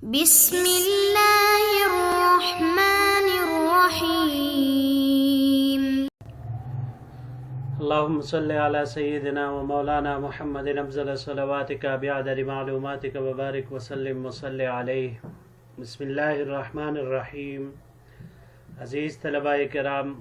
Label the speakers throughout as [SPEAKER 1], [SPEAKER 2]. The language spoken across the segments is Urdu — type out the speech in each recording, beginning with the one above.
[SPEAKER 1] بسم اللہ الرحمن الرحیم۔
[SPEAKER 2] اللهم صل على سيدنا ومولانا محمد افضل صلواتك بعدد معلوماتك وبارك وسلم وصل عليه۔ بسم اللہ الرحمن الرحیم۔ عزیز طلباء کرام،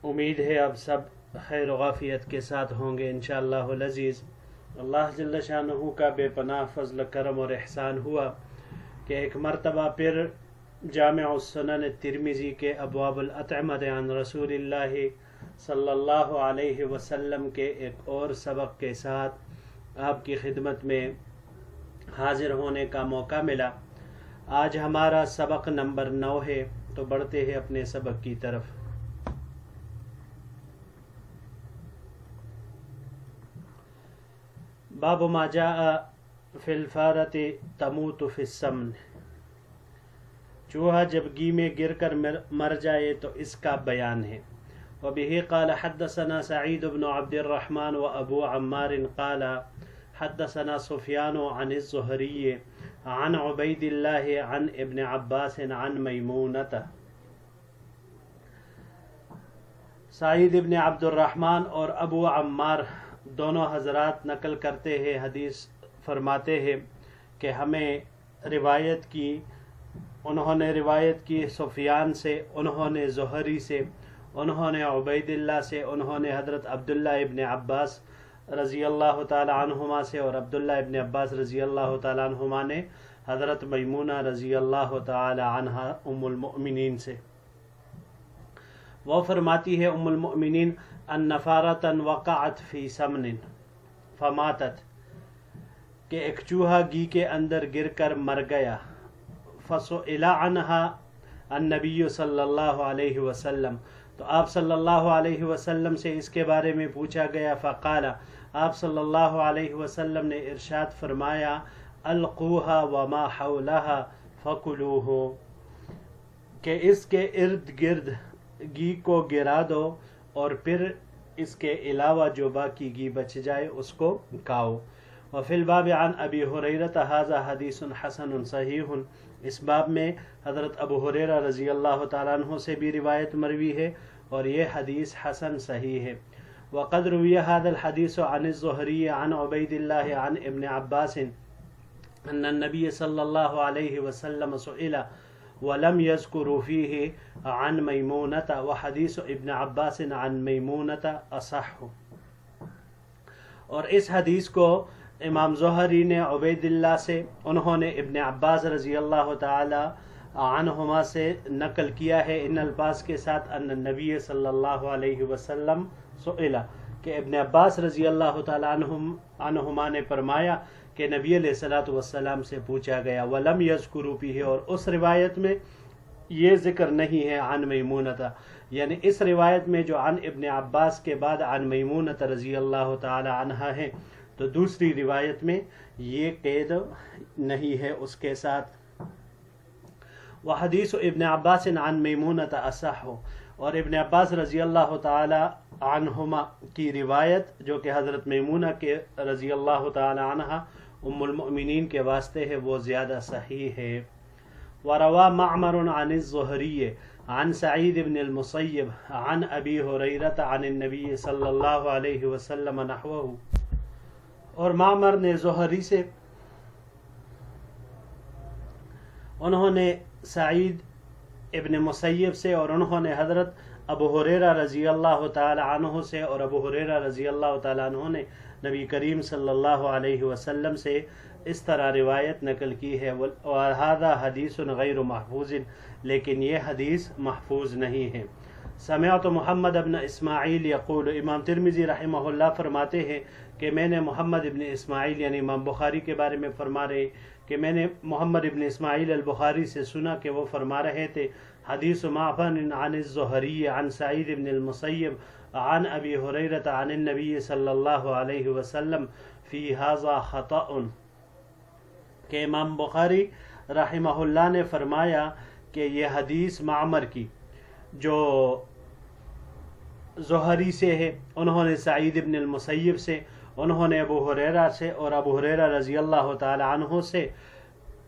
[SPEAKER 2] امید ہے اب سب خیر و عافیت کے ساتھ ہوں گے انشاءاللہ العزیز۔ اللہ جل شانہ کا بے پناہ فضل کرم اور احسان ہوا کہ ایک مرتبہ پھر جامع السنن ترمذی کے ابواب الاطعمۃ عن رسول اللہ صلی اللہ علیہ وسلم کے ایک اور سبق کے ساتھ آپ کی خدمت میں حاضر ہونے کا موقع ملا۔ آج ہمارا سبق نمبر 9 ہے، تو بڑھتے ہیں اپنے سبق کی طرف۔ باب ما جاء فی الفارۃ تموت فی السمن۔ چوہا جب گھی میں گر کر مر جائے تو اس کا بیان ہے۔ وبه قال حدثنا سعید بن عبد الرحمن وابو عمار قال حدثنا سفیان عن الزہری عن عبید اللہ عن ابن عباس عن میمونۃ۔ سعید ابن عبد الرحمن اور ابو عمار دونوں حضرات نقل کرتے ہیں، حدیث فرماتے ہیں کہ ہمیں انہوں نے روایت کی سفیان سے، انہوں نے زہری سے، انہوں نے عبید اللہ سے، انہوں نے حضرت عبداللہ ابن عباس رضی اللہ تعالی عنہما سے، اور عبداللہ ابن عباس رضی اللہ تعالی عنہما نے حضرت میمونہ رضی اللہ تعالی عنہا ام المؤمنین سے۔ وہ فرماتی ہے ام المؤمنین ان فارۃ وقعت فی سمن فماتت، کہ ایک چوہا گھی کے اندر گر کر مر گیا۔ فسئل عنہا النبی صلی اللہ علیہ وسلم، تو آپ صلی اللہ علیہ وسلم سے اس کے بارے میں پوچھا گیا۔ فقال، آپ صلی اللہ علیہ وسلم نے ارشاد فرمایا، القوها وما حولها فکلوه، کہ اس کے ارد گرد گھی کو گرا دو اور پھر اس کے علاوہ جو باقی گھی بچ جائے اس کو کھاؤ۔ وفی الباب عن ابی ہریرہ ھذا حدیث حسن صحیح، اس باب میں حضرت ابو ہریرہ رضی اللہ تعالیٰ عنہ سے بھی روایت مروی ہے اور یہ حدیث حسن صحیح ہے۔ وقد روی هذا الحدیث عن الزہری عن عبید اللہ عن ابن عباس ان النبی صلی اللہ علیہ وسلم سئل ولم يذكروا فيه عن میمونۃ، وحدیث ابن عباس عن میمونۃ اصح۔ اور اس حدیث کو امام زہری نے عبید اللہ سے، انہوں نے ابن عباس رضی اللہ تعالی عنہما سے نقل کیا ہے ان الفاظ کے ساتھ، ان نبی صلی اللہ علیہ وسلم سئل، کہ ابن عباس رضی اللہ تعالی عنہما نے فرمایا کہ نبی علیہ الصلوۃ والسلام سے پوچھا گیا۔ ولم یذکروا فیہ، اور اس روایت میں یہ ذکر نہیں ہے عن میمونۃ، یعنی اس روایت میں جو عن ابن عباس کے بعد عن میمونۃ رضی اللہ تعالی عنہا ہے، تو دوسری روایت میں یہ قید نہیں ہے اس کے ساتھ۔ وحدیث ابن عباس عن میمونۃ اصح، اور ابن عباس رضی اللہ تعالی عنہما کی روایت جو کہ حضرت میمونہ کے رضی اللہ تعالی عنہا ام المؤمنین کے واسطے ہے، وہ زیادہ صحیح ہے۔ وروا معمر عن الزہری عن سعید بن المسیب عن ابی ہریرہ عن النبی صلی اللہ علیہ وسلم نحوہ، اور معمر نے زہری سے، انہوں نے سعید ابن مسیب سے، اور انہوں نے حضرت ابو ہریرہ رضی اللہ تعالی عنہ سے، اور ابو ہریرہ رضی اللہ تعالی عنہ نے نبی کریم صلی اللہ علیہ وسلم سے اس طرح روایت نقل کی ہے۔ وَهَذَا حدیث غیر محفوظ، لیکن یہ حدیث محفوظ نہیں ہے۔ سمعت محمد ابن اسماعیل یقول، امام ترمذی رحمہ اللہ فرماتے ہیں کہ میں نے محمد ابن اسماعیل، یعنی امام بخاری کے بارے میں فرما رہے کہ میں نے محمد ابن اسماعیل البخاری سے سنا کہ وہ فرما رہے تھے، حدیث معفن عن الزہری عن سعید بن المسیب عن ابی ہریرہ عن النبی صلی اللہ علیہ وسلم فی ھذا خطأ، کہ امام بخاری رحمہ اللہ نے فرمایا کہ یہ حدیث معمر کی جو زہری سے ہے، انہوں نے سعید بن المسیب سے، انہوں نے ابو ہریرہ سے اور ابو ہریرہ رضی اللہ تعالی عنہ سے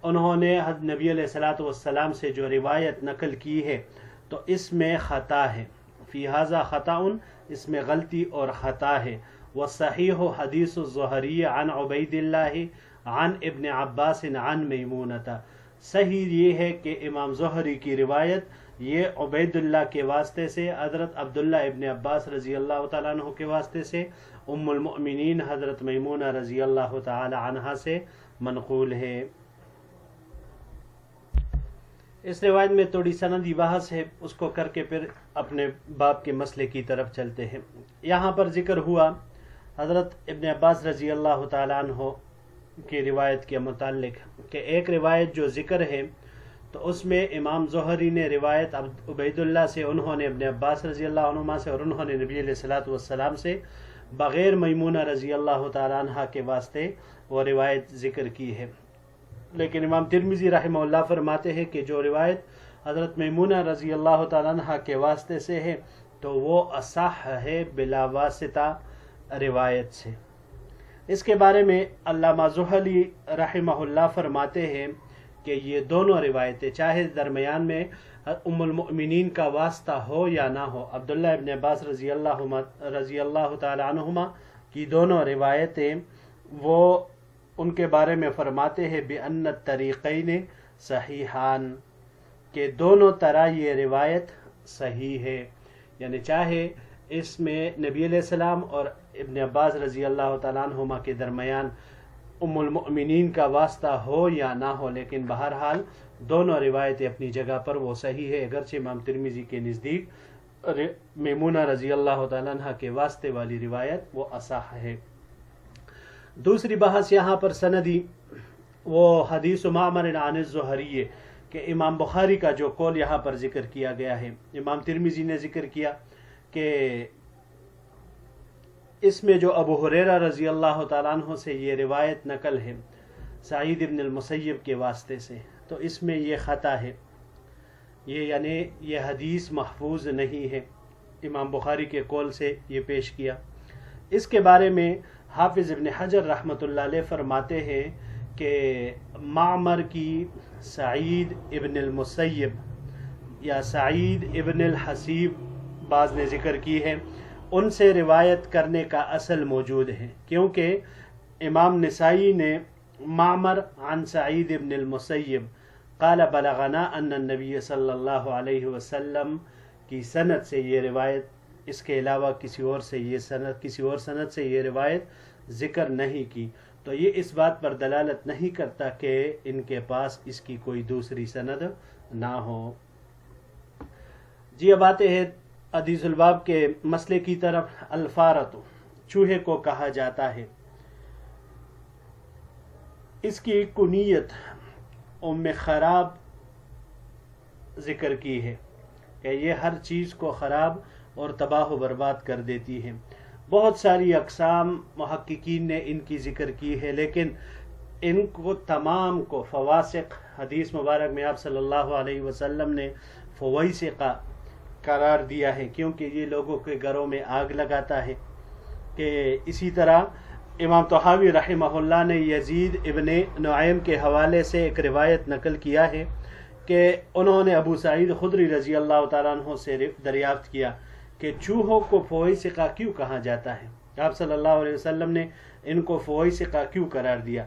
[SPEAKER 2] انہوں نے نبی علیہ الصلوۃ والسلام سے جو روایت نقل کی ہے تو اس میں خطا ہے، فی ھذا خطأ، اس میں غلطی اور خطا ہے. والصحیح حدیث الزہری عن عبید اللہ عن ابن عباس عن میمونۃ. صحیح یہ ہے کہ امام زہری کی روایت یہ عبید اللہ کے واسطے سے، حضرت عبداللہ ابن عباس رضی اللہ تعالیٰ عنہ کے واسطے سے، ام المؤمنین حضرت میمونہ رضی اللہ تعالی عنہا سے منقول ہے. اس روایت میں تھوڑی سندی بحث ہے، اس کو کر کے پھر اپنے باب کے مسئلے کی طرف چلتے ہیں. یہاں پر ذکر ہوا حضرت ابن عباس رضی اللہ تعالی عنہ کی روایت کے متعلق کہ ایک روایت جو ذکر ہے تو اس میں امام زہری نے روایت عبید اللہ سے، انہوں نے ابن عباس رضی اللہ عنہما سے، اور انہوں نے نبی علیہ الصلوۃ والسلام سے بغیر میمونہ رضی اللہ تعالی عنہ کے واسطے وہ روایت ذکر کی ہے. لیکن امام ترمذی رحمہ اللہ فرماتے ہیں کہ جو روایت حضرت میمونہ رضی اللہ تعالی عنہ کے واسطے سے ہے تو وہ اصح ہے بلا واسطہ روایت سے. اس کے بارے میں علامہ زحلی رحمہ اللہ فرماتے ہیں کہ یہ دونوں روایتیں چاہے درمیان میں ام المؤمنین کا واسطہ ہو یا نہ ہو، عبداللہ ابن عباس رضی اللہ تعالی عنہما کی دونوں روایتیں وہ ان کے بارے میں فرماتے ہیں بِأَنَّ الطَّرِيقَيْنِ صحیحان، کہ دونوں طرح یہ روایت صحیح ہے. یعنی چاہے اس میں نبی علیہ السلام اور ابن عباس رضی اللہ تعالیٰ عنہما کے درمیان ام المؤمنین کا واسطہ ہو یا نہ ہو، لیکن بہرحال دونوں روایتیں اپنی جگہ پر وہ صحیح ہے، اگرچہ امام ترمذی کے نزدیک میمونہ رضی اللہ تعالیٰ عنہ کے واسطے والی روایت وہ اصح ہے. دوسری بحث یہاں پر سندی وہ حدیث معمر عن الزہری کہ امام بخاری کا جو قول یہاں پر ذکر کیا گیا ہے، امام ترمذی نے ذکر کیا کہ اس میں جو ابو ہریرہ رضی اللہ تعالیٰ عنہ سے یہ روایت نقل ہے سعید ابن المسیب کے واسطے سے، تو اس میں یہ خطا ہے، یہ یعنی یہ حدیث محفوظ نہیں ہے. امام بخاری کے قول سے یہ پیش کیا. اس کے بارے میں حافظ ابن حجر رحمۃ اللہ علیہ فرماتے ہیں کہ معمر کی سعید ابن المسیب یا سعید ابن الحسیب بعض نے ذکر کی ہے، ان سے روایت کرنے کا اصل موجود ہے، کیونکہ امام نسائی نے معمر عن سعید ابن المسیب قال بلغنا ان النبی صلی اللہ علیہ وسلم کی سند سے یہ روایت، اس کے علاوہ کسی اور سند سے یہ روایت ذکر نہیں کی، تو یہ اس بات پر دلالت نہیں کرتا کہ ان کے پاس اس کی کوئی دوسری سند نہ ہو. جی اب آتے ہیں حدیث الباب کے مسئلے کی طرف. الفارت چوہے کو کہا جاتا ہے، اس کی کنیت ام خراب ذکر کی ہے کہ یہ ہر چیز کو خراب اور تباہ و برباد کر دیتی ہے. بہت ساری اقسام محققین نے ان کی ذکر کی ہے، لیکن ان کو تمام کو فواسق، حدیث مبارک میں آپ صلی اللہ علیہ وسلم نے فویسقہ قرار دیا ہے، کیونکہ یہ لوگوں کے گھروں میں آگ لگاتا ہے. کہ اسی طرح امام طحاوی رحمہ اللہ نے یزید ابن نعیم کے حوالے سے ایک روایت نقل کیا ہے کہ انہوں نے ابو سعید خدری رضی اللہ تعالیٰ عنہ سے دریافت کیا کہ چوہوں کو فویسقہ کیوں کہا جاتا ہے، آپ صلی اللہ علیہ وسلم نے ان کو فویسقہ کیوں قرار دیا؟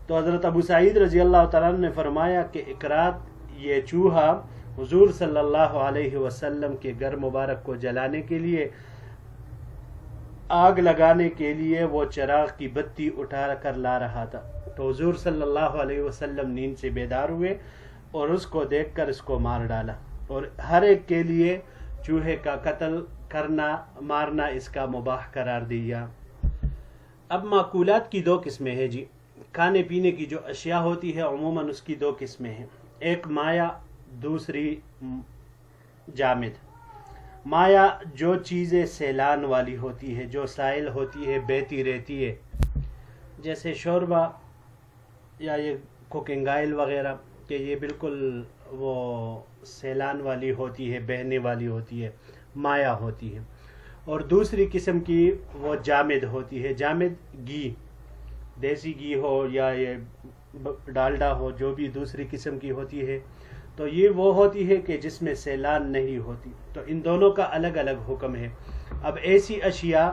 [SPEAKER 2] تو حضرت ابو سعید رضی اللہ تعالیٰ عنہ نے فرمایا کہ اقرات یہ چوہا حضور صلی اللہ علیہ وسلم کے گھر مبارک کو جلانے کے لیے، آگ لگانے کے لیے وہ چراغ کی بتی اٹھا کر لا رہا تھا، تو حضور صلی اللہ علیہ وسلم نیند سے بیدار ہوئے اور اس کو دیکھ کر اس کو مار ڈالا، اور ہر ایک کے لیے چوہے کا قتل کرنا، مارنا اس کا مباح قرار دیا. اب معقولات کی دو قسمیں ہیں جی. کھانے پینے کی جو اشیاء ہوتی ہے عموماً اس کی دو قسمیں ہیں، ایک مایا، دوسری جامد. مایا جو چیزیں سیلان والی ہوتی ہے، جو سائل ہوتی ہے، بہتی رہتی ہے، جیسے شوربہ یا یہ کوکنگ آئل وغیرہ، کہ یہ بالکل وہ سیلان والی ہوتی ہے، بہنے والی ہوتی ہے، مایا ہوتی ہے. اور دوسری قسم کی وہ جامد ہوتی ہے. جامد گھی، دیسی گھی ہو یا یہ ڈالڈا ہو، جو بھی دوسری قسم کی ہوتی ہے، تو یہ وہ ہوتی ہے کہ جس میں سیلان نہیں ہوتی، تو ان دونوں کا الگ الگ حکم ہے۔ اب ایسی اشیاء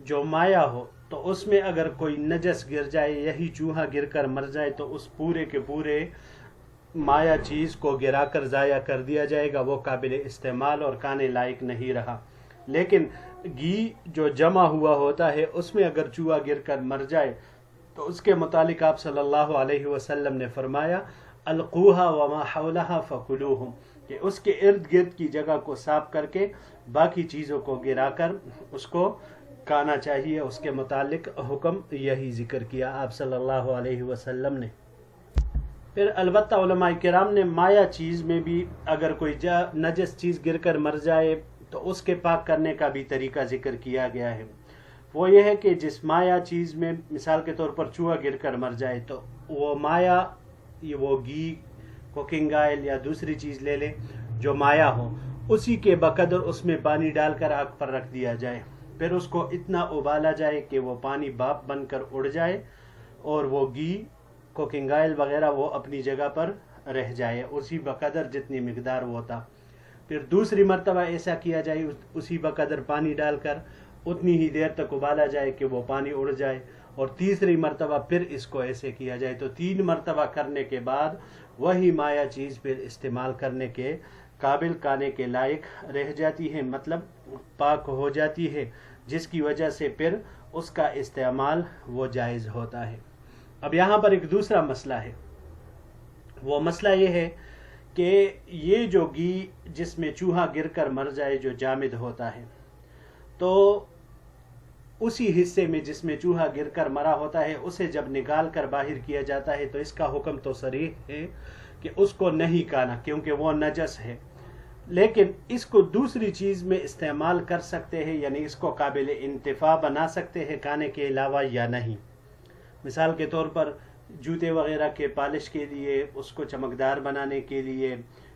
[SPEAKER 2] جو مایا ہو، تو اس میں اگر کوئی نجس گر جائے، یہی چوہا گر کر مر جائے، تو اس پورے کے پورے مایا چیز کو گرا کر ضائع کر دیا جائے گا، وہ قابل استعمال اور کھانے لائق نہیں رہا۔ لیکن گھی جو جمع ہوا ہوتا ہے، اس میں اگر چوہا گر کر مر جائے تو اس کے متعلق آپ صلی اللہ علیہ وسلم نے فرمایا القوہا وما حولہا فکلوہم، کہ اس کے ارد گرد کی جگہ کو صاف کر کے باقی چیزوں کو گرا کر اس کو کھانا چاہیے۔ اس کے متعلق حکم یہی ذکر کیا آپ صلی اللہ علیہ وسلم نے۔ پھر البتہ علماء کرام نے مایا چیز میں بھی اگر کوئی نجس چیز گر کر مر جائے تو اس کے پاک کرنے کا بھی طریقہ ذکر کیا گیا ہے۔ وہ یہ ہے کہ جس مایا چیز میں مثال کے طور پر چوہا گر کر مر جائے، تو وہ مایا، وہ گھی، کوکنگ آئل یا دوسری چیز لے لے جو مایا ہو، اسی کے بقدر اس میں پانی ڈال کر آگ پر رکھ دیا جائے، پھر اس کو اتنا ابالا جائے کہ وہ پانی بھاپ بن کر اڑ جائے اور وہ گھی، کوکنگ آئل وغیرہ وہ اپنی جگہ پر رہ جائے، اسی بقدر جتنی مقدار وہ تھا۔ پھر دوسری مرتبہ ایسا کیا جائے، اسی بقدر پانی ڈال کر اتنی ہی دیر تک ابالا جائے کہ وہ پانی اڑ جائے، اور تیسری مرتبہ پھر اس کو ایسے کیا جائے، تو 3 مرتبہ کرنے کے بعد وہی مایا چیز پھر استعمال کرنے کے قابل، کھانے کے لائق رہ جاتی ہے، مطلب پاک ہو جاتی ہے، جس کی وجہ سے پھر اس کا استعمال وہ جائز ہوتا ہے۔ اب یہاں پر ایک دوسرا مسئلہ ہے، وہ مسئلہ یہ ہے کہ یہ جو گھی جس میں چوہا گر کر مر جائے جو جامد ہوتا ہے، تو اسی حصے میں جس میں چوہا گر کر مرا ہوتا ہے اسے جب نکال کر باہر کیا جاتا ہے تو اس کا حکم تو صریح ہے کہ اس کو نہیں کھانا، کیونکہ وہ نجس ہے، لیکن اس کو دوسری چیز میں استعمال کر سکتے ہیں، یعنی اس کو قابل انتفاع بنا سکتے ہیں کھانے کے علاوہ یا نہیں۔ مثال کے طور پر جوتے وغیرہ کے پالش کے لیے، اس کو چمکدار بنانے کے لیے،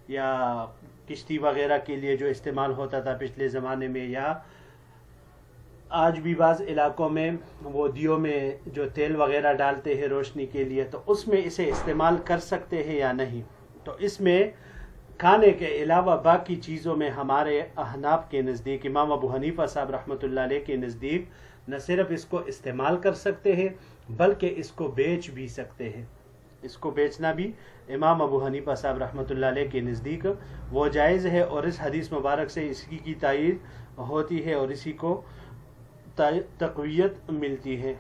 [SPEAKER 2] یا کشتی وغیرہ کے لیے جو استعمال ہوتا تھا پچھلے زمانے میں، یا آج بھی بعض علاقوں میں وہ دیوں میں جو تیل وغیرہ ڈالتے ہیں روشنی کے لیے، تو اس میں اسے استعمال کر سکتے ہیں یا نہیں۔ تو اس میں کھانے کے علاوہ باقی چیزوں میں ہمارے احناف کے نزدیک، امام ابو حنیفہ صاحب رحمۃ اللہ علیہ کے نزدیک، نہ صرف اس کو استعمال کر سکتے ہیں بلکہ اس کو بیچ بھی سکتے ہیں۔ اس کو بیچنا بھی امام ابو حنیفہ صاحب رحمۃ اللہ علیہ کے نزدیک وہ جائز ہے، اور اس حدیث مبارک سے اسی کی تائید ہوتی ہے اور اسی کو تقویت ملتی ہے۔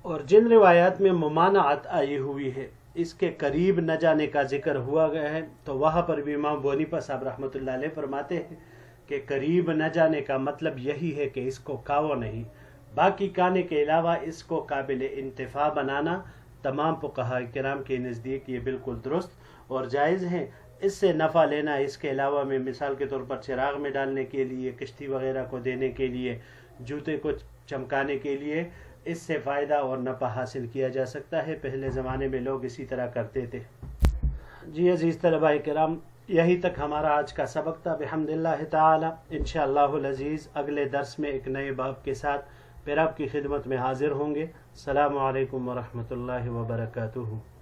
[SPEAKER 2] اور جن روایات میں ممانعت آئی ہوئی ہے، اس کے قریب نہ جانے کا ذکر ہوا گیا ہے، تو وہاں پر بھی امام ابو حنیفہ صاحب رحمۃ اللہ علیہ فرماتے ہیں کہ قریب نہ جانے کا مطلب یہی ہے کہ اس کو کھاؤ نہیں، باقی کھانے کے علاوہ اس کو قابل انتفاع بنانا تمام فقہاء کرام کے نزدیک یہ بالکل درست اور جائز ہے۔ اس سے نفع لینا، اس کے علاوہ میں مثال کے طور پر چراغ میں ڈالنے کے لیے، کشتی وغیرہ کو دینے کے لیے، جوتے کو چمکانے کے لیے، اس سے فائدہ اور نفع حاصل کیا جا سکتا ہے۔ پہلے زمانے میں لوگ اسی طرح کرتے تھے۔ جی عزیز طلباء کرام، یہی تک ہمارا آج کا سبق تھا۔ بحمد اللہ تعالی انشاءاللہ العزیز اگلے درس میں ایک نئے باب کے ساتھ پھر آپ کی خدمت میں حاضر ہوں گے۔ السلام علیکم ورحمۃ اللہ وبرکاتہ۔